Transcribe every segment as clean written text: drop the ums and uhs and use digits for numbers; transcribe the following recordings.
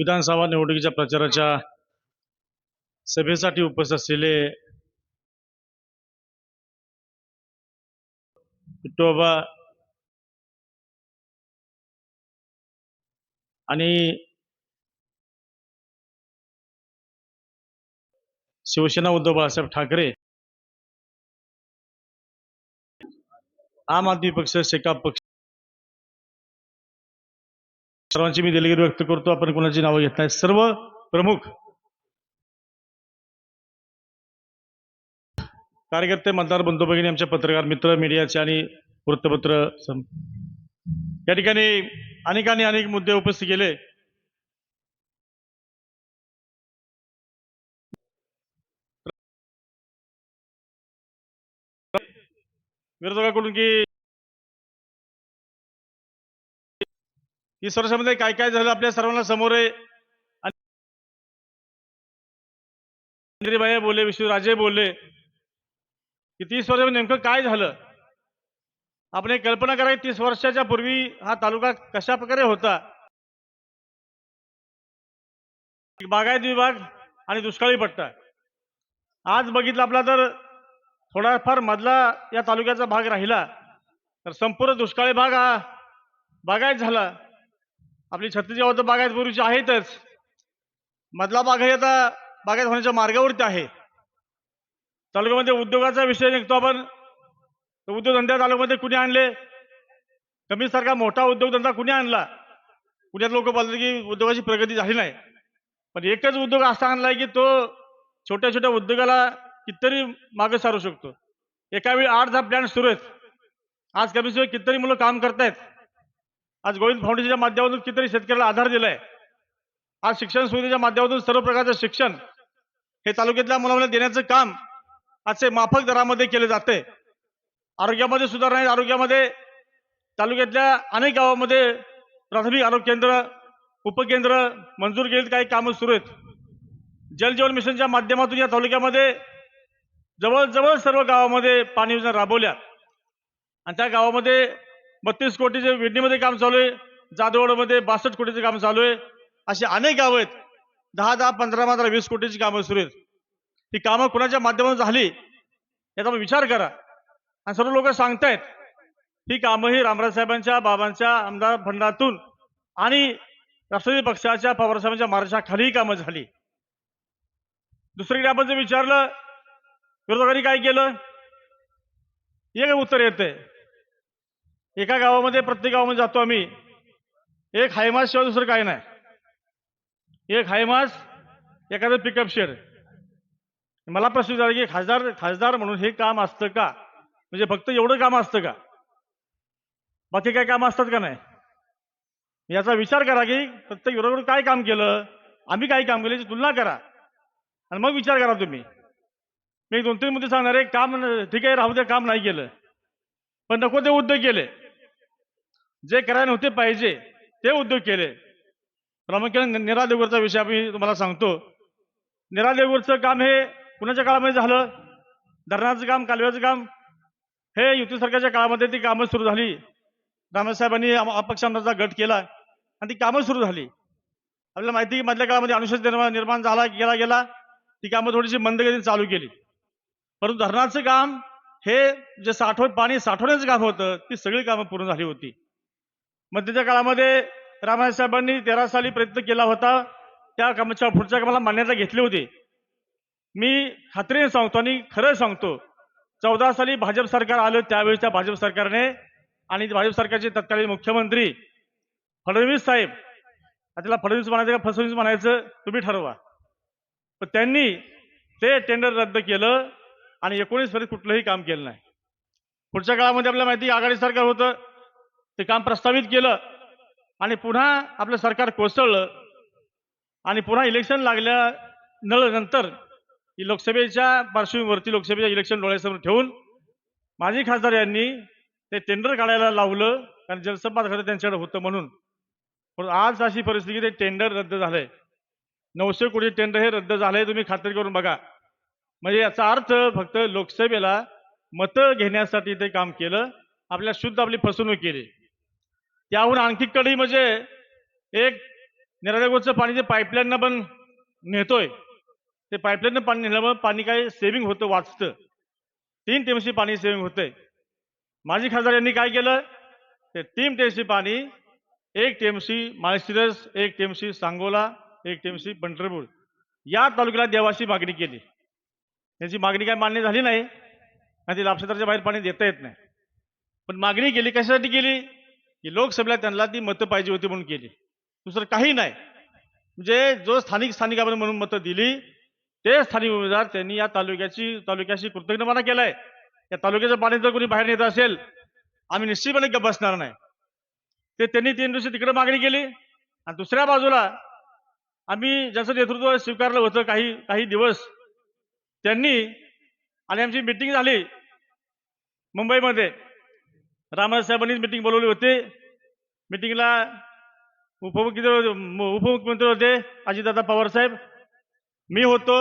विधानसभा निवडणुकीच्या प्रचाराच्या सभेसाठी उपस्थित असलेले विठोबा आणि शिवसेना उद्धव बाळासाहेब ठाकरे, आम आदमी पक्ष, शेकाप पक्ष सर्वांची मी दिलगिरी व्यक्त करतो. आपण कोणाची नावं घेत नाही. सर्व प्रमुख कार्यकर्ते, मतदार बंधू भगिनी, आमचे पत्रकार मित्र, मीडियाचे आणि वृत्तपत्र या ठिकाणी अनेकांनी अनेक मुद्दे उपस्थित केले. विरोधकांकडून की 30 वर्षामध्ये काय काय झालं आपल्या सर्वांना समोर आहे. भाई बोलले, विश्वराजे बोलले की 30 वर्षामध्ये नेमकं काय झालं. आपण एक कल्पना करा, 30 वर्षाच्या पूर्वी हा तालुका कशा प्रकारे होता. बागायत विभाग आणि दुष्काळी पट्टा. आज बघितलं आपला तर थोडाफार मधला या तालुक्याचा भाग राहिला तर संपूर्ण दुष्काळी भाग हा बागायत झाला. आपली 36 गावं बागायत पूर्वीची आहेतच. मधला भागही आता बागायत होण्याच्या मार्गावरती आहे. तालुक्यामध्ये उद्योगाचा विषय निघतो आपण, उद्योगधंद्या तालुक्यामध्ये कुणी आणले. कमीसारखा मोठा उद्योगधंदा कुणी आणला. पुण्यात लोक बोलतात की उद्योगाची प्रगती झाली नाही, पण एकच उद्योग असा आणलाय की तो छोट्या छोट्या उद्योगाला कितीतरी मागे सारू शकतो. एका वेळी 8-10 प्लॅन सुरू आहेत. आज कमी सोय कितीतरी मुलं काम करतायत. आज गोविंद फाउंडेशनच्या माध्यमातून कितीतरी शेतकऱ्याला आधार दिलाय. आज शिक्षण सुविधेच्या माध्यमातून सर्व प्रकारचं शिक्षण हे तालुक्यातल्या मुलांना देण्याचं काम आजचे माफक दरामध्ये केले जाते. आरोग्यामध्ये सुधारणा आहे. आरोग्यामध्ये तालुक्यातल्या अनेक गावामध्ये प्राथमिक आरोग्य केंद्र, उपकेंद्र मंजूर केलेत. काही कामं सुरू आहेत. जल जीवन मिशनच्या माध्यमातून या तालुक्यामध्ये जवळजवळ सर्व गावामध्ये पाणी योजना राबवल्या आणि त्या गावामध्ये 32 कोटीचे विडणीमध्ये काम चालू आहे. जाधववाडमध्ये 62 कोटीचे काम चालू आहे. अशी अनेक गावं आहेत. 10-10, 15-15, 20 कोटीची कामं सुरू आहेत. ही कामं कुणाच्या माध्यमातून झाली याचा विचार करा. आणि सर्व लोक सांगतायत ही कामं ही रामराज साहेबांच्या, बाबांच्या आमदार फंडातून आणि राष्ट्रवादी पक्षाच्या, पवार साहेबांच्या मार्गदर्शनाखाली कामं झाली. दुसरीकडे आपण जर विचारलं विरोधकांनी काय केलं, एक उत्तर येते. एका गावामध्ये, प्रत्येक गावामध्ये जातो आम्ही, एक हायमास शिवाय दुसरं काय नाही. एक हायमास, एखादं पिकअप शेड. मला प्रश्न विचारला की खासदार म्हणून हे काम असतं का, म्हणजे फक्त एवढं काम असतं का, बाकी काय काम असतात का नाही. याचा विचार करा की प्रत्येक विरोधाकडून काय काम केलं, आम्ही काय काम केलं याची तुलना करा आणि मग विचार करा तुम्ही. मी 2-3 मुद्दे सांगणार आहे. काम ठीक आहे, राहू दे, काम नाही केलं, पण नको ते उद्योग केले. जे करायला नव्हते पाहिजे ते उद्योग केले. प्रामुख्याने निरा देवगडचा विषय मी तुम्हाला सांगतो. निरा देवगडचं काम हे कुणाच्या काळामध्ये झालं. धरणाचं काम, कालव्याचं काम हे युती सरकारच्या काळामध्ये ती कामं सुरू झाली. रामसाहेबांनी अपक्ष आमदाराचा गट केला आणि ती कामं सुरू झाली. आपल्याला माहिती की मधल्या काळामध्ये अनुसूचित निर्माण झाला गेला ती कामं थोडीशी मंदगतीने चालू केली. परंतु धरणाचं काम हे जे पाणी साठवण्याचं काम होतं ती सगळी कामं पूर्ण झाली होती. मध्यच्या काळामध्ये रामराज साहेबांनी 13 साली प्रयत्न केला होता. त्या कामाच्या पुढच्या कामाला मान्यता घेतली होती. मी खात्रीने सांगतो आणि खरं सांगतो, 14 साली भाजप सरकार आलं. त्यावेळेच्या भाजप सरकारने आणि भाजप सरकारचे तत्कालीन मुख्यमंत्री फडणवीस साहेब, त्याला फडणवीस म्हणायचं का फसवणूक म्हणायचं तुम्ही ठरवा, पण त्यांनी ते टेंडर रद्द केलं आणि 19 वर्ष कुठलंही काम केलं नाही. पुढच्या काळामध्ये आपल्याला माहिती आघाडी सरकार होतं. ते काम प्रस्तावित केलं आणि पुन्हा आपलं सरकार कोसळलं आणि पुन्हा इलेक्शन नंतर लोकसभेच्या पार्श्वभूमीवरती लोकसभेच्या इलेक्शन डोळ्यासमोर ठेवून माजी खासदार यांनी ते टेंडर काढायला लावलं, कारण जलसंपदा खातं त्यांच्याकडे होतं म्हणून. पण आज अशी परिस्थिती, ते टेंडर रद्द झालंय. 900 कोटी टेंडर हे रद्द झालंय. तुम्ही खात्री करून बघा. म्हणजे याचा अर्थ फक्त लोकसभेला मतं घेण्यासाठी ते काम केलं. आपल्या शुद्ध आपली फसवणूक केली. त्याहून आणखी कडी म्हणजे एक निराधारचं पाणी जे पाईपलाईननं पण नेतोय ते पाईपलाईननं पाणी नेल्यामुळे पाणी काय सेव्हिंग होतं, वाचतं. 3 टीएमसी पाणी सेव्हिंग होतंय. माजी खासदार यांनी काय केलं, ते 3 टीएमसी पाणी 1 TMC Malshiras, 1 TMC Sangola, 1 TMC Pandharpur या तालुक्याला देवाची मागणी केली. त्यांची मागणी काय मान्य झाली नाही आणि ती लाभक्षेत्राच्या बाहेर पाणी देता येत नाही. पण मागणी केली कशासाठी केली, की लोकसभेला त्यांना ती मतं पाहिजे होती म्हणून केली, दुसरं काही नाही. म्हणजे जो स्थानिक आपण म्हणून मतं दिली ते स्थानिक उमेदवार त्यांनी या तालुक्याशी कृतज्ञपणा केलाय. या तालुक्याचं पाणी जर कोणी बाहेर नेत असेल आम्ही निश्चितपणे गप्प बसणार नाही. ते त्यांनी 3 दिवशी तिकडे मागणी केली आणि दुसऱ्या बाजूला आम्ही ज्याचं नेतृत्व स्वीकारलं होतं काही दिवस त्यांनी, आणि आमची मिटिंग झाली मुंबईमध्ये, रामराज साहेबांनीच मिटिंग बोलवली होती. मिटिंगला उपमुख्यमंत्री होते अजितदादा पवार साहेब, मी होतो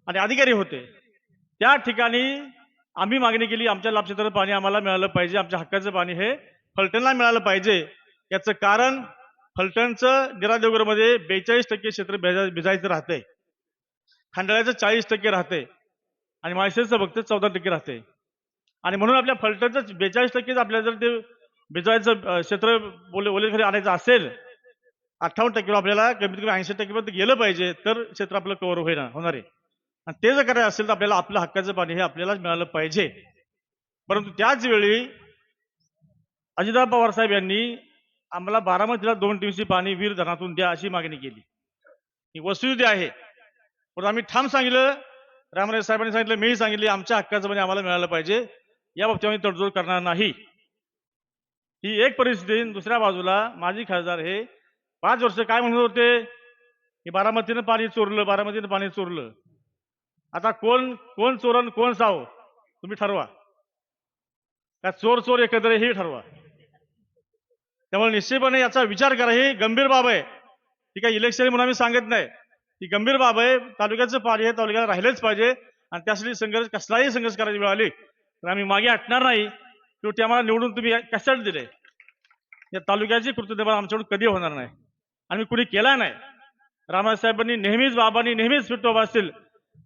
आणि अधिकारी होते. त्या ठिकाणी आम्ही मागणी केली आमच्या लाभक्षेत्राचं पाणी आम्हाला मिळालं पाहिजे, आमच्या हक्काचं पाणी हे फलटणला मिळालं पाहिजे. याचं कारण फलटणचं निरादेवगरमध्ये 42% क्षेत्र भिजायचं राहतंय, खंडाळ्याचं 40% राहतंय आणि माळशेरचं फक्त 14% राहतंय. आणि म्हणून आपल्या फलटणचं 42% आपल्याला जर ते भिजवायचं क्षेत्र ओलेखाली आणायचं असेल, 58% आपल्याला कमीत कमी 80% पर्यंत गेलं पाहिजे तर क्षेत्र आपलं कव्हर होणार आहे. आणि ते जर करायचं असेल तर आपल्याला आपलं हक्काचं पाणी हे आपल्यालाच मिळालं पाहिजे. परंतु त्याच वेळी अजितदादा पवार साहेब यांनी आम्हाला बारामतीला 2 टीएमसी पाणी वीर धरणातून द्या अशी मागणी केली. ही वस्तुस्थिती आहे. पण आम्ही ठाम सांगितलं, रामराजे साहेबांनी सांगितलं, मीही सांगितले, आमच्या हक्काचं पाणी आम्हाला मिळालं पाहिजे, या बाबतीत आम्ही तडजोड करणार नाही. ही एक परिस्थिती. दुसऱ्या बाजूला माजी खासदार हे 5 वर्ष काय म्हणत होते की बारामतीनं पाणी चोरलं. आता कोण चोरण कोण साव तुम्ही ठरवा, का चोर एकत्र हे ठरवा. त्यामुळे निश्चितपणे याचा विचार करा. ही गंभीर बाब आहे. ती काही इलेक्शन म्हणून आम्ही सांगत नाही, ही गंभीर बाब आहे. तालुक्याचं पाणी हे तालुक्याला राहिलंच पाहिजे आणि त्यासाठी कसलाही संघर्ष करायची वेळ आली तर आम्ही मागे हटणार नाही. शेवटी आम्हाला निवडून तुम्ही कशासाठी दिले, या तालुक्याची कृतज्ञता आमच्याकडून कधी होणार नाही आणि मी कुणी केला नाही. रामराज साहेबांनी बाबांनी नेहमीच फिट उभा असतील.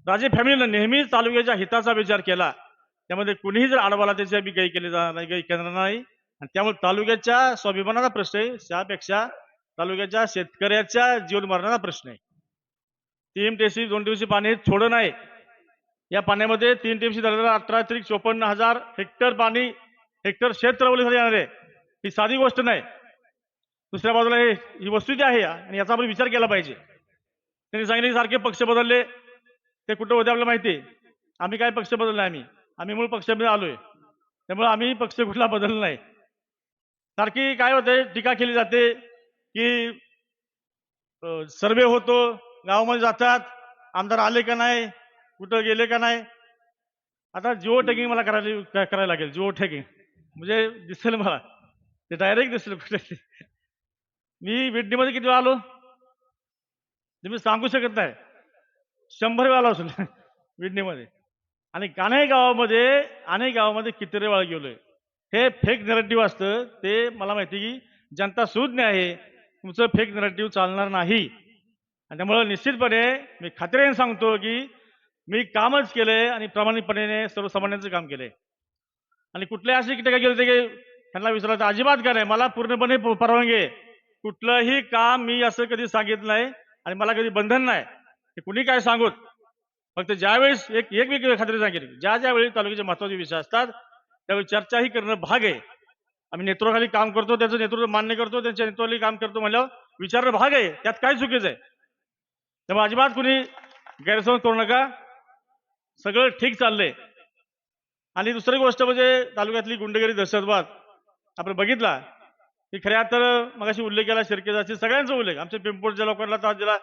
राजे फॅमिलीनं नेहमीच तालुक्याच्या हिताचा विचार केला. त्यामध्ये कुणीही जर आडवाला त्याची आम्ही काही केली जाणार नाही, काही करणार नाही. आणि त्यामुळे तालुक्याच्या स्वाभिमानाचा प्रश्न आहे, त्यापेक्षा तालुक्याच्या शेतकऱ्याच्या जीवन मरणाचा प्रश्न आहे. 3 टीएमसी 2 टीएमसी पाणी थोडं नाही. या पाण्यामध्ये 3 टीएमसी धरलेला 18,54,000 हेक्टर पाणी, हेक्टर क्षेत्र ओलीखाली येणार आहे. ही साधी गोष्ट नाही. दुसऱ्या बाजूला ही वस्तुस्थिती आहे आणि याचा आपण विचार केला पाहिजे. त्यांनी सांगितले सारखे पक्ष बदलले, ते कुठं होते आपल्याला माहिती. आम्ही काय पक्ष बदलला, आम्ही मूळ पक्षामध्ये आलोय. त्यामुळे आम्ही पक्ष कुठला बदलला नाही. सारखी काय होते, टीका केली जाते की सर्वे होतो, गावामध्ये जातात, आमदार आले का नाही, कुठं गेले का नाही. आता जिओ टॅगिंग मला करायला लागेल. जिओ टॅगिंग म्हणजे दिसेल मला, ते डायरेक्ट दिसेल कुठे. मी विडणीमध्ये किती वेळा आलो ते मी सांगू शकत नाही. 100 वेळा आलो असेल विडणीमध्ये. आणि अनेक गावामध्ये कितीतरी वेळा गेलोय. हे फेक नरेटिव्ह असतं, ते मला माहिती की जनता सुज्ञ आहे. तुमचं फेक नरेटिव्ह चालणार नाही. आणि त्यामुळे निश्चितपणे मी खात्रीने सांगतो की मी कामच केलंय आणि प्रामाणिकपणे सर्वसामान्यांचं काम केलंय. आणि कुठल्याही असे टीका केले होते की त्यांना विचारायचं अजिबात काय नाही. मला पूर्णपणे परवानगी आहे. कुठलंही काम मी असं कधी सांगितलं नाही आणि मला कधी बंधन नाही. हे कुणी काय सांगूत, फक्त ज्यावेळेस एक वेगळी खात्री सांगितली, ज्यावेळी तालुक्याचे महत्वाचे विषय असतात त्यावेळी चर्चाही करणं भाग आहे. आम्ही नेतृत्वाखाली काम करतो, त्याचं नेतृत्व मान्य करतो, त्यांच्या नेतृत्वाखाली काम करतो म्हणल्यावर विचारणं भाग आहे. त्यात काय चुकीचं आहे. त्यामुळे अजिबात कुणी गैरसमज करू नका. सगळं ठीक चाललंय. आणि दुसरी गोष्ट म्हणजे तालुक्यातली गुंडगिरी, दहशतवाद आपण बघितला की खऱ्या तर मगाशी उल्लेख केला शिर्केचा, सगळ्यांचा उल्लेख. आमच्या पिंपोडच्या लोकांना त्रास दिला,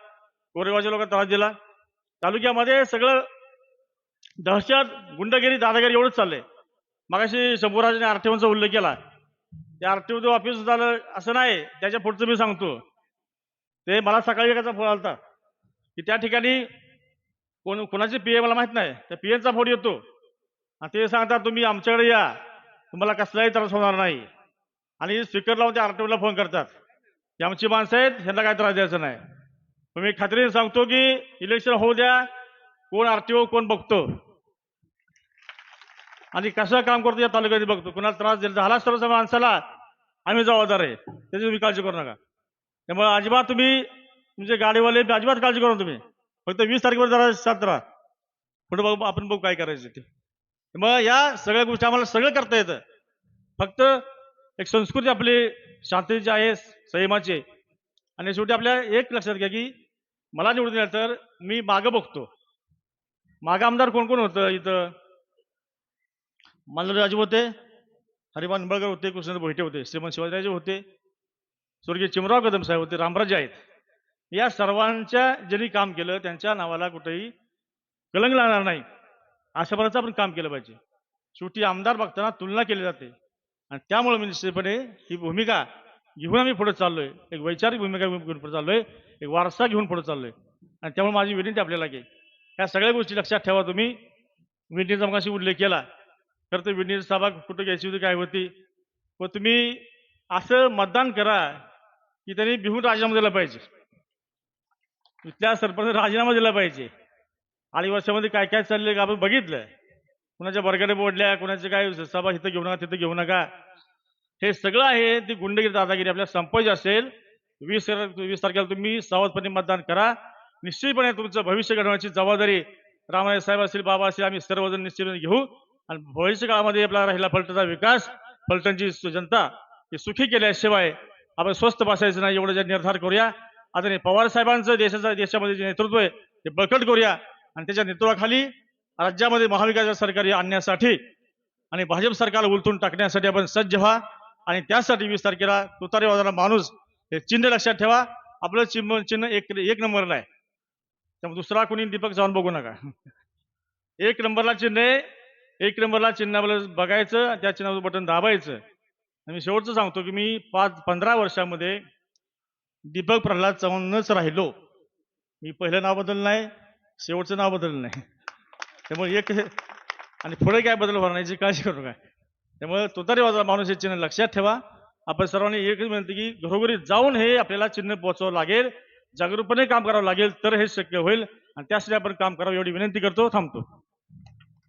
कोरेगावच्या लोकांना त्रास दिला. तालुक्यामध्ये सगळं दहशत, गुंडगिरी, दादागिरी एवढंच चाललंय. मगाशी शंभूराजांनी आरटीओचा उल्लेख केला. त्या आरटीओचं ऑफिस झालं असं नाही, त्याच्या पुढचं मी सांगतो. ते मला सकाळी एकाचा फोन आलता की त्या ठिकाणी कोणाचे पीए मला माहित नाही, त्या पीएचा फोन येतो आणि ते सांगतात तुम्ही आमच्याकडे या, तुम्हाला कसलाही त्रास होणार नाही. आणि स्पीकर लावून त्या आरटीओला फोन करतात ही आमची माणसं आहेत, ह्यांना काय त्रास द्यायचा नाही. पण मी खात्रीने सांगतो की इलेक्शन होऊ द्या, कोण आरटीओ कोण बघतो आणि कसं काम करतो या तालुक्यात बघतो. कुणाला त्रास झाला सर्व माणसाला आम्ही जबाबदार आहे, त्याची तुम्ही काळजी करू नका. त्यामुळे अजिबात तुम्ही तुमचे गाडीवाले अजिबात काळजी करू नका तुम्ही. फक्त 20 तारखेवर जरा शांत राहा. पुढे बघू आपण बघू काय करायचं ते. मग या सगळ्या गोष्टी आम्हाला सगळं करता येतं. फक्त एक संस्कृती आपली शांततेची आहे, संयमाची आहे. आणि शेवटी आपल्या एक लक्षात घ्या की मला निवडून दिलं तर मी मागं बघतो. मागं आमदार कोण कोण होतं इथं? मल्हार राजे होते, हरिभाऊ निंबाळकर होते, कृष्णेंद्र भोईटे होते, श्रीमंत शिवाजीराजे होते, स्वर्गीय चिमराव कदम साहेब होते, रामराजे आहेत. या सर्वांच्या ज्यांनी काम केलं त्यांच्या नावाला कुठेही कलंक लागणार नाही अशा प्रकारचं आपण काम केलं पाहिजे. शेवटी आमदार बघताना तुलना केली जाते आणि त्यामुळे मी निश्चितपणे ही भूमिका घेऊन आम्ही पुढे चाललोय. एक वैचारिक भूमिका घेऊन पुढे चाललोय, एक वारसा घेऊन पुढे चाललोय. आणि त्यामुळे माझी विनंती आपल्याला की ह्या सगळ्या गोष्टी लक्षात ठेवा. तुम्ही विनंतीचा मगाशी उल्लेख केला तर ते विनंती सभा कुठं घ्यायची होती, काय होती, व तुम्ही असं मतदान करा की त्यांनी बिहून राजीनामा दिला पाहिजे. इथल्या सरपंच राजीनामा दिला पाहिजे. आणि वर्षामध्ये काय काय चाललंय का आपण बघितलं. कुणाच्या बरगडे बोडल्या, कुणाचे काय सभा इथं घेऊ नका तिथं घेऊ नका, हे सगळं आहे ती गुंडगिरी दादागिरी आपल्याला संपवायची असेल 20 तारखेला तुम्ही सावधपणे मतदान करा. निश्चितपणे तुमचं भविष्य घडवण्याची जबाबदारी रामराजे साहेब असतील, बाबा असतील, आम्ही सर्वजण निश्चितपणे घेऊ. आणि भविष्य काळामध्ये आपला राहिला फलटणचा विकास, फलटणची जनता ही सुखी केल्याशिवाय आपण स्वस्थ बसायचं नाही, एवढं जे निर्धार करूया. आता पवार साहेबांचं देशामध्ये जे नेतृत्व आहे ते बळकट करूया आणि त्याच्या नेतृत्वाखाली राज्यामध्ये महाविकास सरकार आणण्यासाठी आणि भाजप सरकारला उलटून टाकण्यासाठी आपण सज्ज व्हा. आणि त्यासाठी 20 तारखेला तुतारी वाजवणारा माणूस हे चिन्ह लक्षात ठेवा. आपलं चिन्ह एक नंबरला आहे, त्यामुळे दुसरा कोणी दीपक चव्हाण बघू नका. एक नंबरला चिन्ह आहे, एक नंबरला चिन्ह आपलं बघायचं, त्या चिन्हावर बटन दाबायचं. आणि मी शेवटचं सांगतो की मी 15 वर्षामध्ये दीपक प्रल्हाद चव्हाणच राहिलो. मी पहिलं नाव बदललं नाही, शेवटचं नाव बदललं नाही. त्यामुळे एक आणि पुढे काय बदल होणार नाही याची काळजी करू नका. त्यामुळे तुतारी वाजवा माणूस हे चिन्ह लक्षात ठेवा. आपण सर्वांनी एकच विनंती की घरोघरी जाऊन हे आपल्याला चिन्ह पोहोचवावं लागेल, जागरूकपणे काम करावं लागेल, तर हे शक्य होईल. आणि त्यासाठी आपण काम करावं एवढी विनंती करतो. थांबतो.